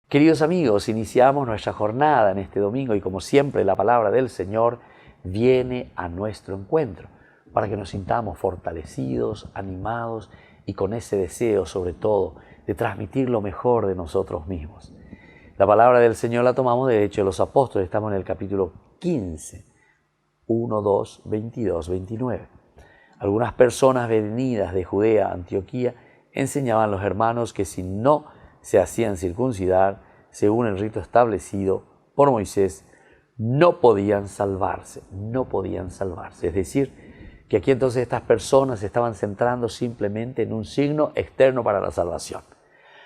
Queridos amigos, iniciamos nuestra jornada en este domingo y como siempre la palabra del Señor viene a nuestro encuentro para que nos sintamos fortalecidos, animados y con ese deseo sobre todo de transmitir lo mejor de nosotros mismos. La palabra del Señor la tomamos de Hechos de los Apóstoles, estamos en el capítulo 15, 1, 2, 22, 29. Algunas personas venidas de Judea, Antioquía, enseñaban a los hermanos que si no se hacían circuncidar, según el rito establecido por Moisés, no podían salvarse. Es decir, que aquí entonces estas personas se estaban centrando simplemente en un signo externo para la salvación.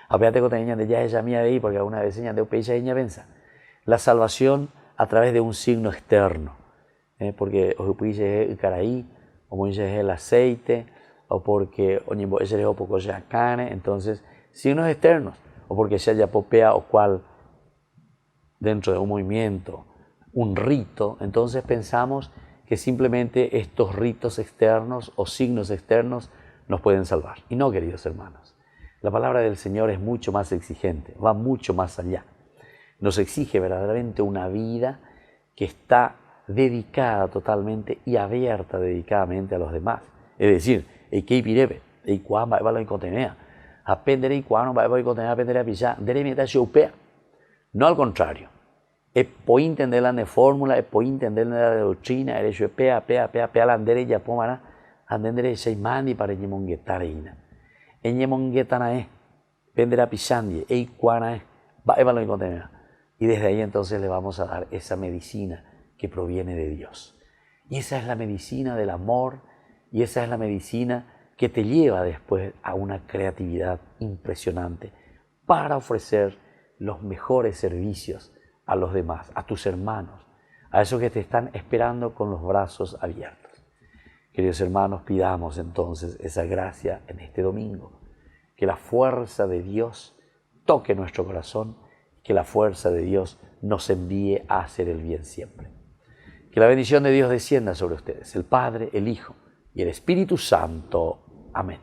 Aparte que tenían de ya ella mía ahí, porque alguna vez enseñan de upeya ella pensa. La salvación a través de un signo externo, porque o el caraí, o el aceite, o porque ella es poco ya carne, entonces signos externos, o porque se haya popea o cual dentro de un movimiento, un rito, entonces pensamos que simplemente estos ritos externos o signos externos nos pueden salvar. Y no, queridos hermanos, la palabra del Señor es mucho más exigente, va mucho más allá. Nos exige verdaderamente una vida que está dedicada totalmente y abierta dedicadamente a los demás. Es decir, el que pirebe, el cual va a lo contenea, aprender el cual va a contener, aprender a pillar, no al contrario. Es por entender la fórmula, es por entender la doctrina, el hecho de pea, la andere ya pomara, andendre se mandi para yemonguetareina. En yemonguetana vendrá pisandie, el cual va a lo contener. Y desde ahí entonces le vamos a dar esa medicina que proviene de Dios. Y esa es la medicina del amor, y esa es la medicina que te lleva después a una creatividad impresionante para ofrecer los mejores servicios a los demás, a tus hermanos, a esos que te están esperando con los brazos abiertos. Queridos hermanos, pidamos entonces esa gracia en este domingo, que la fuerza de Dios toque nuestro corazón, que la fuerza de Dios nos envíe a hacer el bien siempre. Que la bendición de Dios descienda sobre ustedes, el Padre, el Hijo y el Espíritu Santo. Amén.